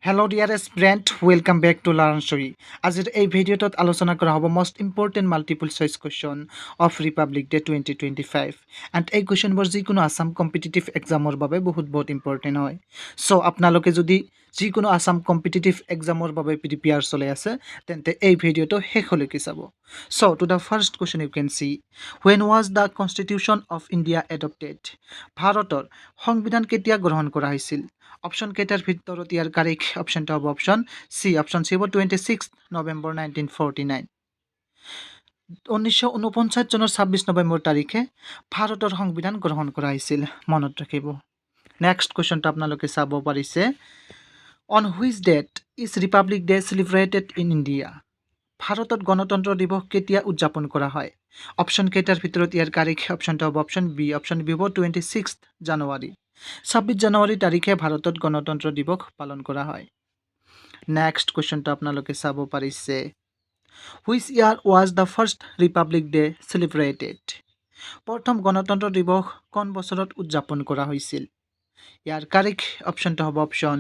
Hello' dearest friend, welcome back to learn story. আজিৰ এই ভিডিঅ'টোত আলোচনা কৰা হ'ব most important multiple choice question of republic day 2025 and এই কুৱেশ্যনবোৰ যিকোনো আছাম কম্পিটিটিভ এক্সামৰ বাবে বহুত ইম্পৰ্টেণ্ট হয়। চ' আপোনালোকে যদি যিকোনো আছাম কম্পিটিটিভ এক্সামৰ বাবে প্ৰিপেয়াৰ চলাই আছে তেন্তে এই ভিডিঅ'টো শেষলৈকে চাব। So' to the first question you can see, when was the constitution of India adopted? ভাৰতৰ সংবিধান কেতিয়া গ্ৰহণ কৰা হৈছিল? অপশ্যন কেইটাৰ ভিতৰত ইয়াৰ কাৰেক্ট অপশ্যনটো হ'ব অপশ্যন চি। অপশ্যন চি হ'ব 26 নৱেম্বৰ 1949। 1949 চনৰ 26 নৱেম্বৰ তাৰিখে ভাৰতৰ সংবিধান গ্ৰহণ কৰা হৈছিল, মনত ৰাখিব। নেক্সট কুৱেশ্যনটো আপোনালোকে চাব পাৰিছে, on which date is republic day celebrated in India? ভাৰতত গণতন্ত্ৰ দিৱস কেতিয়া উদযাপন কৰা হয়? অপশ্যন কেইটাৰ ভিতৰত ইয়াৰ কাৰেক্ট অপশ্যনটো হ'ব অপশ্যন বি। অপশ্যন বি হ'ব 26 জানুৱাৰী। 26 জানুৱাৰী তাৰিখে ভাৰতত গণতন্ত্ৰ দিৱস পালন কৰা হয়। নেক্সট কুৱেশ্যনটো আপোনালোকে চাব পাৰিছে, which year was the first Republic day celebrated? প্ৰথম গণতন্ত্ৰ দিৱস কোন বছৰত উদযাপন কৰা হৈছিল? ইয়াৰ কাৰেক্ট অপশ্যনটো হ'ব অপশ্যন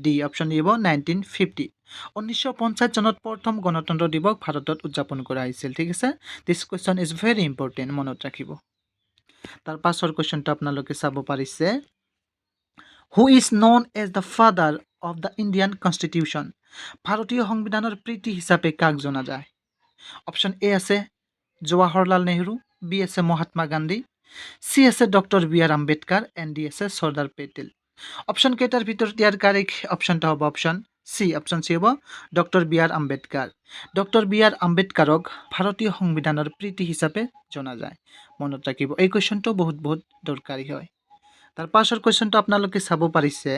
ডি। অপশ্যন ডি হ'ব 1950। 1950 চনত প্ৰথম গণতন্ত্ৰ দিৱস ভাৰতত উদযাপন কৰা হৈছিল। ঠিক আছে, this question is very important, মনত ৰাখিব। তাৰ পাছৰ কুৱেশ্যনটো আপোনালোকে চাব পাৰিছে, who is known as the father of the Indian constitution? ভাৰতীয় সংবিধানৰ পিতৃ হিচাপে কাক জনা যায়? অপশ্যন এ আছে জৱাহৰলাল নেহৰু, বি আছে মহাত্মা গান্ধী, চি আছে doctor B R Ambedkar, and D আছে চৰ্দাৰ পেটেল। অপশ্যন কেইটাৰ ভিতৰত ইয়াৰ কাৰেক্ট অপশ্যনটো হ'ব অপশ্যন চি। অপশ্যন চি হ'ব doctor B R Ambedkar. Doctor B R আম্বেদকাৰক ভাৰতীয় সংবিধানৰ পিতৃ হিচাপে জনা যায়, মনত ৰাখিব। এই কুৱেশ্যনটো বহুত দৰকাৰী হয়। তাৰ পাছৰ কুৱেশ্যনটো আপোনালোকে চাব পাৰিছে,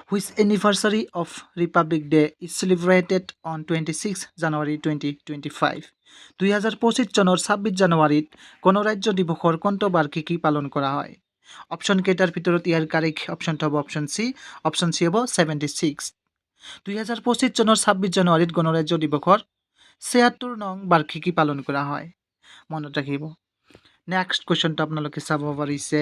which anniversary of republic day is celebrated on 26 জানুৱাৰী 2025? 2025 চনৰ 26 জানুৱাৰীত গণৰাজ্য দিৱসৰ কোনটো বাৰ্ষিকী পালন কৰা হয়? অপশ্যন কেইটাৰ ভিতৰত ইয়াৰ কাৰেক্ট অপশ্যনটো হ'ব অপশ্যন চি। অপশ্যন চি হ'ব 76। 2025 চনৰ 26 জানুৱাৰীত গণৰাজ্য দিৱসৰ 76 নং বাৰ্ষিকী পালন কৰা হয়, মনত ৰাখিব। নেক্সট কুৱেশ্যনটো আপোনালোকে চাব পাৰিছে,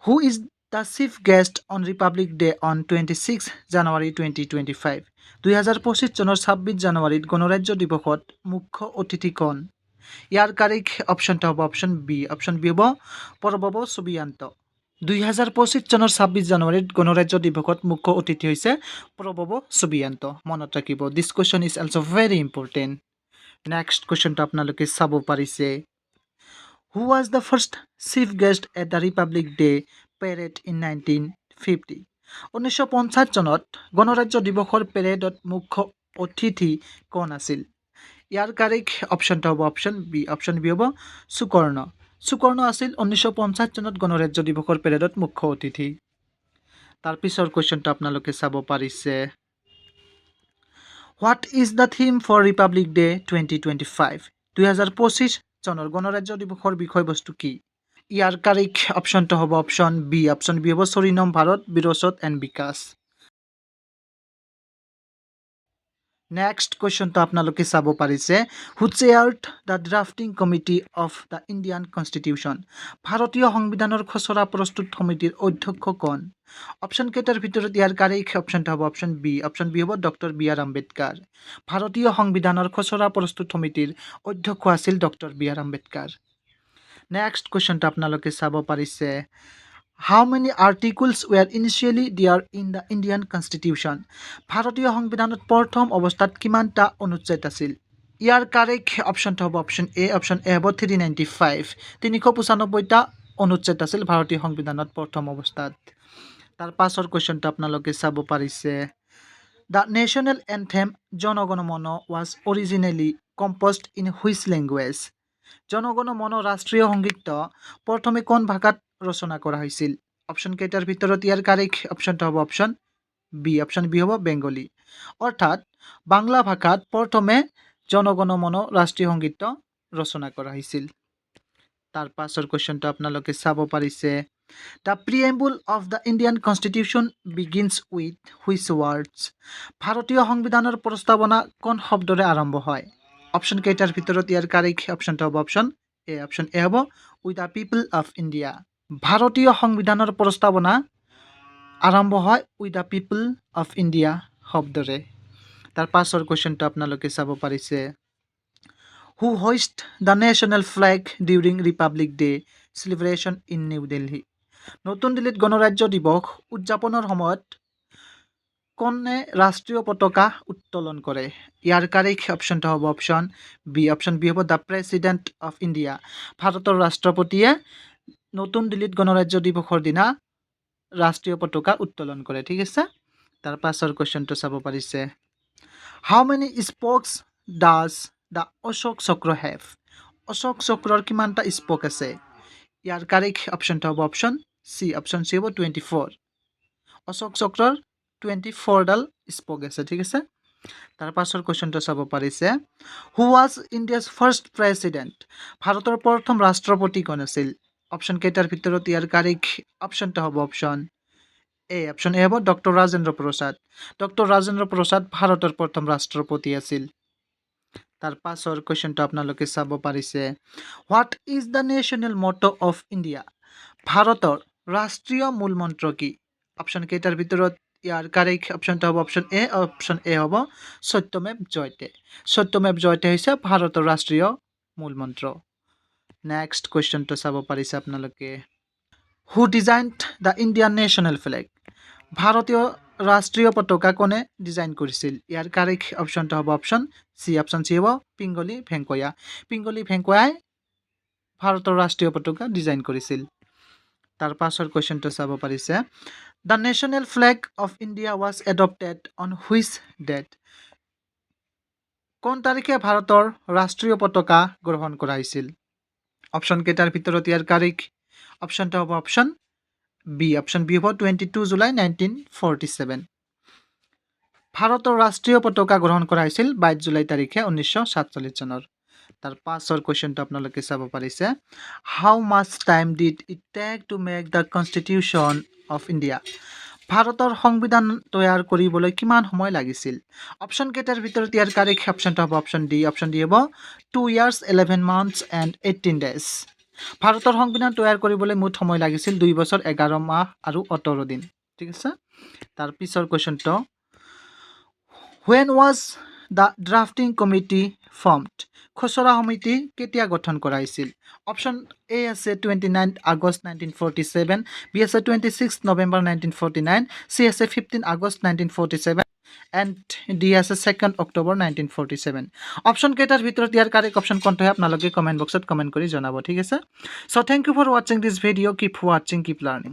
who is the chief guest on Republic day on 26 জানুৱাৰী 2025? 2025 চনৰ 26 জানুৱাৰীত গণৰাজ্য দিৱসত মুখ্য অতিথি কোন? ইয়াৰ কাৰেক্ট অপশ্যনটো হ'ব অপশ্যন বি। অপশ্যন বি হ'ব প্ৰণৱ সুবিয়ান্ত। 2025 চনৰ 26 জানুৱাৰীত গণৰাজ্য দিৱসত মুখ্য অতিথি হৈছে প্ৰণৱ সুবিয়ান্ত, মনত ৰাখিব। This question is also' very important. Next কুৱেশ্যনটো আপোনালোকে চাব পাৰিছে, who was the first chief guest at the republic day parade in 1950? 1950 চনত গণৰাজ্য দিৱসৰ পেৰেডত মুখ্য অতিথি কোন আছিল? ইয়াৰ কাৰেক্ট অপশ্যনটো হ'ব অপশ্যন বি। অপশ্যন বি হ'ব সুকৰ্ণ। সুকৰ্ণ আছিল 1950 চনত গণৰাজ্য দিৱসৰ পেৰেডত মুখ্য অতিথি। তাৰ পিছৰ কুৱেশ্যনটো আপোনালোকে চাব পাৰিছে, what is the theme for republic day 2025? 2025 চনৰ গণৰাজ্য দিৱসৰ বিষয়বস্তু কি? ইয়াৰ কাৰেক্ট অপশ্যনটো হ'ব অপশ্যন বি। অপশ্যন বি হ'ব স্বৰ্ণিম ভাৰত বিৰসত এণ্ড বিকাশ। নেক্সট কুৱেশ্যনটো আপোনালোকে চাব পাৰিছে, who chaired the drafting committee of the Indian constitution? ভাৰতীয় সংবিধানৰ খচৰা প্ৰস্তুত সমিতিৰ অধ্যক্ষ কোন? অপশ্যন কেইটাৰ ভিতৰত ইয়াৰ কাৰেক্ট অপশ্যনটো হ'ব অপশ্যন বি। অপশ্যন বি হ'ব ডক্টৰ বি আৰ আম্বেদকাৰ। ভাৰতীয় সংবিধানৰ খচৰা প্ৰস্তুত সমিতিৰ অধ্যক্ষ আছিল doctor B R Ambedkar. Next কুৱেশ্যনটো আপোনালোকে চাব পাৰিছে, how many articles were initially there in the Indian constitution? ভাৰতীয় সংবিধানত প্ৰথম অৱস্থাত কিমানটা অনুচ্ছেদ আছিল? ইয়াৰ কাৰেক্ট অপশ্যনটো হ'ব অপশ্যন এ। অপশ্যন এ হ'ব 395। 395টা অনুচ্ছেদ আছিল ভাৰতীয় সংবিধানত প্ৰথম অৱস্থাত। তাৰ পাছৰ কুৱেশ্যনটো আপোনালোকে চাব পাৰিছে, the national anthem Jana Gana Mana was originally composed in which language? Jana Gana Mana ৰাষ্ট্ৰীয় সংগীত প্ৰথমে কোন ভাষাত ৰচনা কৰা হৈছিল? অপশ্যন কেইটাৰ ভিতৰত ইয়াৰ কাৰেক্ট অপশ্যনটো হ'ব অপশ্যন বি। অপশ্যন বি হ'ব বেংগলী। অৰ্থাৎ বাংলা ভাষাত প্ৰথমে জন গণ মন ৰাষ্ট্ৰীয় সংগীত ৰচনা কৰা হৈছিল। তাৰ পাছৰ কুৱেশ্যনটো আপোনালোকে চাব পাৰিছে, the preamble of the Indian constitution begins with which words? ভাৰতীয় সংবিধানৰ প্ৰস্তাৱনা কোন শব্দৰে আৰম্ভ হয়? অপশ্যন কেইটাৰ ভিতৰত ইয়াৰ কাৰেক্ট অপশ্যনটো হ'ব অপশ্যন এ। অপশ্যন এ হ'ব with the people of India. ভাৰতীয় সংবিধানৰ প্ৰস্তাৱনা আৰম্ভ হয় with the people of India শব্দৰে তাৰ পাছৰ কুৱেশ্যনটো আপোনালোকে চাব পাৰিছে who hoist the national flag during republic day celebration in New Delhi নতুন দিল্লীত গণৰাজ্য দিৱস উদযাপনৰ সময়ত কোনে ৰাষ্ট্ৰীয় পতাকা উত্তোলন কৰে ইয়াৰ কাৰেক্ট অপশ্যনটো হ'ব অপশ্যন বি হ'ব দ্য প্ৰেছিডেণ্ট অফ ইণ্ডিয়া ভাৰতৰ ৰাষ্ট্ৰপতিয়ে নতুন দিল্লীত গণৰাজ্য দিৱসৰ দিনা ৰাষ্ট্ৰীয় পতাকা উত্তোলন কৰে ঠিক আছে তাৰ পাছৰ কুৱেশ্যনটো চাব পাৰিছে how many স্পোকছ does the Ashok চক্ৰ হেভ অশোক চক্ৰৰ কিমানটা স্পোক আছে ইয়াৰ কাৰেক্ট অপশ্যনটো হ'ব অপশ্যন চি হ'ব 24 অশোক চক্ৰৰ 24ডাল স্পোক আছে ঠিক আছে তাৰ পাছৰ কুৱেশ্যনটো চাব পাৰিছে who was India's first president ভাৰতৰ প্ৰথম ৰাষ্ট্ৰপতি কোন আছিল অপশ্যন কেইটাৰ ভিতৰত ইয়াৰ কাৰেক্ট অপশ্যনটো হ'ব অপশ্যন এ হ'ব ডক্টৰ ৰাজেন্দ্ৰ প্ৰসাদ ভাৰতৰ প্ৰথম ৰাষ্ট্ৰপতি আছিল তাৰ পাছৰ কুৱেশ্যনটো আপোনালোকে চাব পাৰিছে what is the national motto of India ভাৰতৰ ৰাষ্ট্ৰীয় মূল মন্ত্ৰ কি অপশ্যন কেইটাৰ ভিতৰত ইয়াৰ কাৰেক্ট অপশ্যনটো হ'ব অপশ্যন এ হ'ব সত্যমেৱ জয়তে হৈছে ভাৰতৰ ৰাষ্ট্ৰীয় মূল মন্ত্ৰ নেক্সট কুৱেশ্যনটো চাব পাৰিছে আপোনালোকে who designed the Indian national flag ভাৰতীয় ৰাষ্ট্ৰীয় পতাকা কোনে ডিজাইন কৰিছিল ইয়াৰ কাৰেক্ট অপশ্যনটো হ'ব অপশ্যন চি হ'ব পিংগলি ভেংকয়াই ভাৰতৰ ৰাষ্ট্ৰীয় পতাকা ডিজাইন কৰিছিল তাৰ পাছৰ কুৱেশ্যনটো চাব পাৰিছে the national flag of India was adopted on which date কোন তাৰিখে ভাৰতৰ ৰাষ্ট্ৰীয় পতাকা গ্ৰহণ কৰা হৈছিল অপশ্যন কেইটাৰ ভিতৰত ইয়াৰ কাৰেক্ট অপশ্যনটো হ'ব অপশ্যন বি হ'ব 22 জুলাই 1947 ভাৰতৰ ৰাষ্ট্ৰীয় পতাকা গ্ৰহণ কৰা হৈছিল 22 জুলাই তাৰিখে 1947 চনৰ তাৰ পাছৰ কুৱেশ্যনটো আপোনালোকে চাব পাৰিছে how much time did it take to make the constitution of India ভাৰতৰ সংবিধান তৈয়াৰ কৰিবলৈ কিমান সময় লাগিছিল অপশ্যন কেইটাৰ ভিতৰত ইয়াৰ কাৰেক্ট অপশ্যনটো হ'ব অপশ্যন ডি হ'ব 2 years 11 months and 18 days ভাৰতৰ সংবিধান তৈয়াৰ কৰিবলৈ মুঠ সময় লাগিছিল 2 বছৰ 11 মাহ আৰু 18 দিন ঠিক আছে তাৰ পিছৰ কুৱেশ্যনটো when was the drafting committee formed খচৰা সমিতি কেতিয়া গঠন কৰা হৈছিল অপশ্যন এ আছে 29 আগষ্ট 1947 বি আছে 26 নৱেম্বৰ 1949 চি আছে 15 আগষ্ট 1947 and ডি আছে 2 অক্টোবৰ 1947 অপশ্যন কেইটাৰ ভিতৰত ইয়াৰ কাৰেক্ট অপশ্যন কোনটো হয় আপোনালোকে কমেন্ট বক্সত কমেন্ট কৰি জনাব ঠিক আছে so thank you for watching this video keep watching keep learning